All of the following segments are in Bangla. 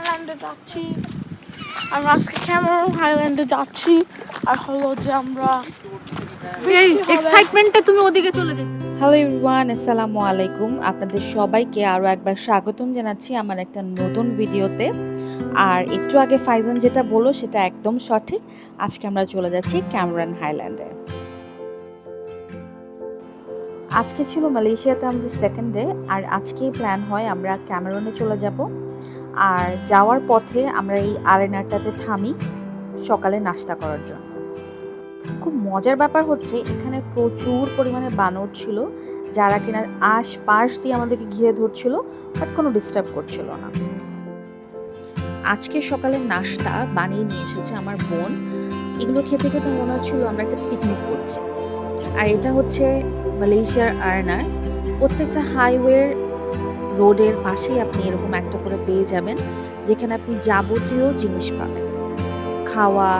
হাইল্যান্ডে যাচ্ছি। আমরা আজকে ক্যামেরন হাইল্যান্ডে যাচ্ছি। আর হলো যে আমরা এক্সাইটমেন্টে তুমি ওদিকে চলে যেতে। হ্যালো এভরিওয়ান, আসসালামু আলাইকুম। আপনাদের সবাইকে আরো একবার স্বাগতম জানাচ্ছি আমার একটা নতুন ভিডিওতে। আর একটু আগে ফাইজান যেটা বললো সেটা একদম সঠিক। আজকে আমরা চলে যাচ্ছি ক্যামেরন হাইল্যান্ডে। আজকে ছিল মালয়েশিয়াতে আমাদের সেকেন্ড ডে, আর আজকেই প্ল্যান হয় আমরা ক্যামেরনে চলে যাব। আর যাওয়ার পথে আমরা এই আরেনাটাতে থামি সকালে নাস্তা করার জন্য। খুব মজার ব্যাপার হচ্ছে এখানে প্রচুর পরিমাণে বানর ছিল, যারা কিনা আশপাশ দিয়ে আমাদেরকে ঘিরে ধরছিল, বাট কোনো ডিস্টার্ব করছিল না। আজকে সকালের নাস্তা বানিয়ে নিয়ে এসেছে আমার বোন। এগুলো খেতে খেতে মনে হচ্ছিল আমরা একটা পিকনিক করছি। আর এটা হচ্ছে মালয়েশিয়ার আরেনার। প্রত্যেকটা হাইওয়ের রোডের পাশেই আপনি এরকম একটা করে পেয়ে যাবেন, যেখানে আপনি যাবতীয় জিনিস পাবেন, খাওয়া,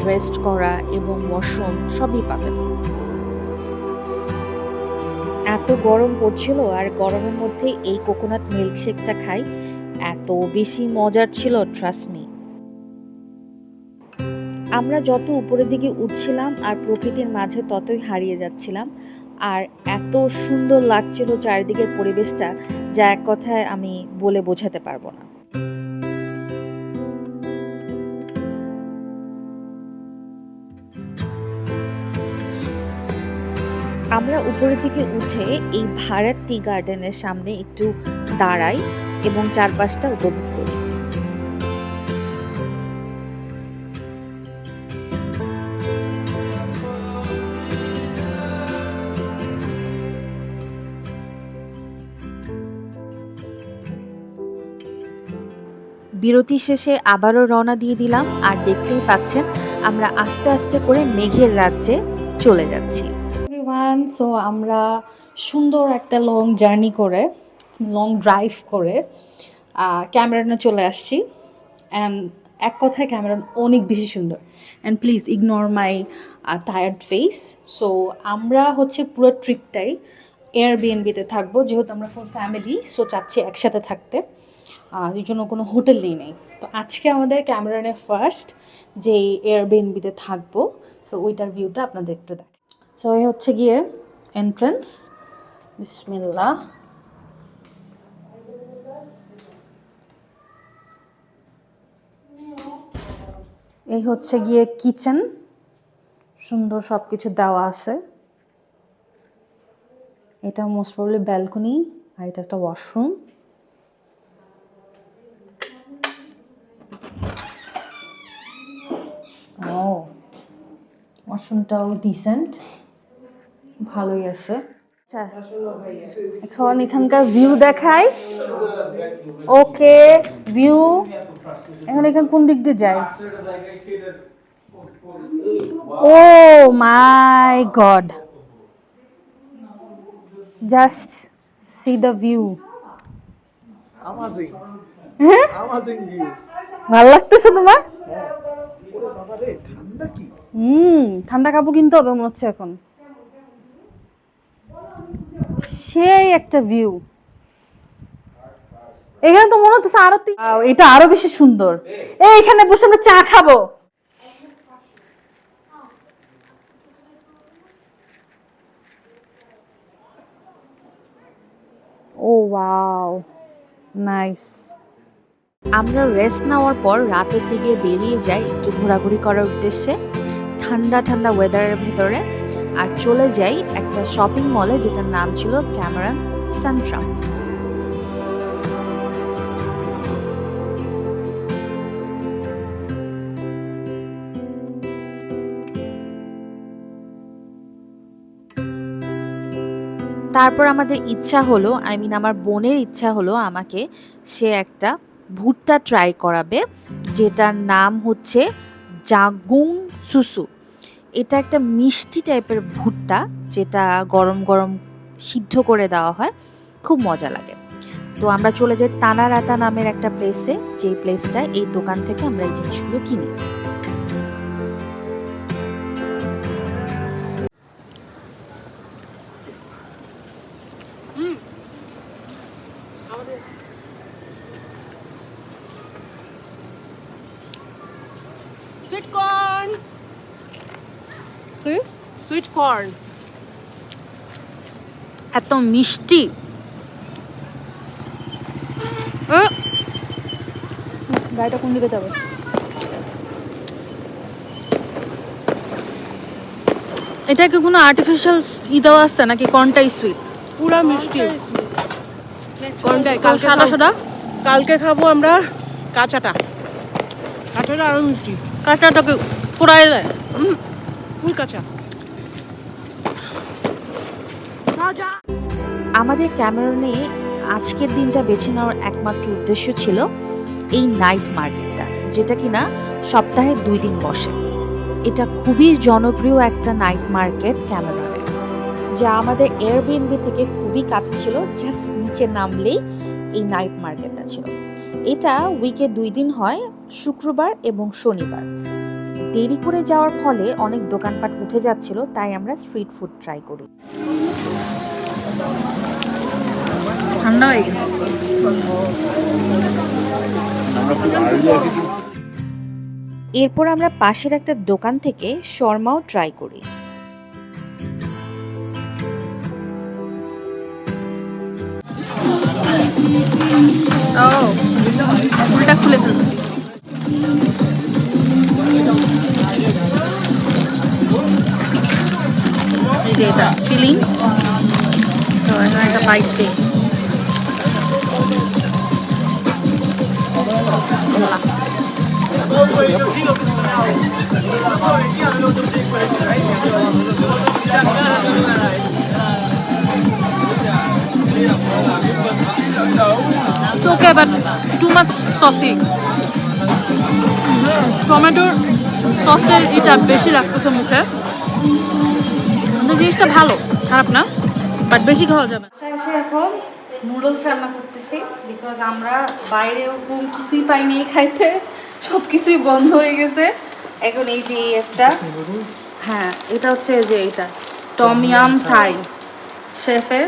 রেস্ট করা এবং ওয়াশরুম সবই পাবেন। এত গরম পড়ছিল, আর গরমের মধ্যে এই কোকোনাট মিল্কশেকটা খাই, এত বেশি মজার ছিল, ট্রাস্ট মি। আমরা যত উপরের দিকে উঠছিলাম আর প্রকৃতির মাঝে ততই হারিয়ে যাচ্ছিলাম। আর এত সুন্দর লাগছিল চারিদিকের পরিবেশটা, যা এক কথায় আমি বলে বোঝাতে পারবো না। আমরা উপরের দিকে উঠে এই ভারত টি গার্ডেনের সামনে একটু দাঁড়াই এবং চারপাশটা উপভোগ করি। বিরতি শেষে আবারও রওনা দিয়ে দিলাম, আর দেখতেই পাচ্ছেন আমরা আস্তে আস্তে করে মেঘের রাজ্যে চলে যাচ্ছি। এভরিওয়ান, সো আমরা সুন্দর একটা লং জার্নি করে, লং ড্রাইভ করে ক্যামেরনে চলে আসছি। অ্যান্ড এক কথায় ক্যামেরন অনেক বেশি সুন্দর। And please ignore my tired face. So আমরা হচ্ছে পুরো ট্রিপটাই এয়ারবিএনবিতে থাকবো, যেহেতু আমরা ফুল ফ্যামিলি, সো চাচ্ছি একসাথে থাকতে। এই জন্য কোনো হোটেল নেই। তো আজকে আমাদের ক্যামেরনে ফার্স্ট যে এয়ারবিএনবিতে থাকবো, সো ওইটার ভিউটা আপনাদের একটু দেখ। সো এই হচ্ছে গিয়ে এন্ট্রান্স। বিসমিল্লাহ। এই হচ্ছে গিয়ে কিচেন, সুন্দর সব কিছু দেওয়া আছে। এটা মোস্ট প্রবলি ব্যালকনি, আর এটা একটা ওয়াশরুম। ও, ওয়াশরুমটাও ডিসেন্ট, ভালোই আছে। আচ্ছা, এখন এখানকার ভিউ দেখাই। ওকে, ভিউ এখন এখানে কোন দিক দিয়ে যায়? Oh my god, just see the view. ভালো লাগতেছে তোমার? ঠান্ডা কাপড় কিনতে হবে মনে হচ্ছে এখন। সেই একটা ভিউ। এখানে তো মনে হচ্ছে আরো এটা আরো বেশি সুন্দর। এখানে বসে আমরা চা খাবো। ও ওয়াও, নাইস। আমরা রেস্ট নেওয়ার পর রাতের দিকে বেরিয়ে যাই একটু ঘোরাঘুরি করার উদ্দেশ্যে ঠান্ডা ঠান্ডা ওয়েদারের ভিতরে, আর চলে যাই একটা শপিং মলে যেটার নাম ছিল ক্যামেরন সেন্ট্রাম। তারপর আমাদের ইচ্ছা হলো, আমার বোনের ইচ্ছা হলো আমাকে সে একটা ভুট্টা ট্রাই করাবে, যেটার নাম হচ্ছে জাগুং সুসু। এটা একটা মিষ্টি টাইপের ভুট্টা, যেটা গরম গরম সিদ্ধ করে দেওয়া হয়, খুব মজা লাগে। তো আমরা চলে যাই তানারাতা নামের একটা প্লেসে, যে প্লেসটা এই দোকান থেকে আমরা এই জিনিসগুলো কিনি। সুইট কর্ন, কি? Sweet corn. এত মিষ্টি। গাড়িটা কোন দিকে যাবে? এটা কি কোনো আর্টিফিশিয়াল দেওয়া আছে নাকি কর্নটাই সুইট? পুরা মিষ্টি কর্নটাই। কালকে সাদা সাদা কালকে খাবো আমরা কাঁচাটা। কাঁচাটা আরো মিষ্টি। কাঁচাটাকে পোড়ায় যায়। ফুল কাঁচা। আমাদের ক্যামেরনে আজকের দিনটা বেছে নেওয়ার একমাত্র উদ্দেশ্য ছিল এই নাইট মার্কেটটা, যেটা কিনা সপ্তাহে 2 দিন বসে। এটা খুবই জনপ্রিয় একটা নাইট মার্কেট ক্যামেরনে, যা আমাদের এয়ারবিএনবি থেকে খুবই কাছে ছিল। জাস্ট নিচে নামলেই এই নাইট মার্কেটটা ছিল। এটা উইকে 2 দিন হয়, শুক্রবার এবং শনিবার। দেরি করে যাওয়ার ফলে অনেক দোকানপাট উঠে যাচ্ছিল, তাই আমরা স্ট্রিট ফুড ট্রাই করি। ঠান্ডা হয়ে গেছে। এরপর আমরা পাশের একটা দোকান থেকে শর্মাও ট্রাই করি। ও ফুলটা খুলে ফেলছি। এই যে এটা ফিলিং, তো এখন একটা বাইট দিই। বিসমিল্লাহ। It's okay, but too much saucy. টমেটোর সসের এটা বেশি লাগতেছে মুখে। কিন্তু জিনিসটা ভালো, খারাপ না, বাট বেশি খাওয়া যাবে। এসে এখন নুডলস রান্না করতেছি, বিকজ আমরা বাইরে ওরকম কিছুই পাইনি খাইতে, সব কিছুই বন্ধ হয়ে গেছে। এখন এই যে একটা, হ্যাঁ এটা হচ্ছে যে এটা টমিয়াম থাই শেফের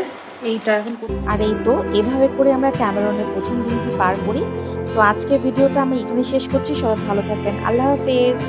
এইটা এখন। আর এই তো এভাবে করে আমরা ক্যামেরনের প্রথম দিনটি পার করি। সো আজকের ভিডিওটা আমি এখানে শেষ করছি। সবাই ভালো থাকবেন, আল্লাহ হাফেজ।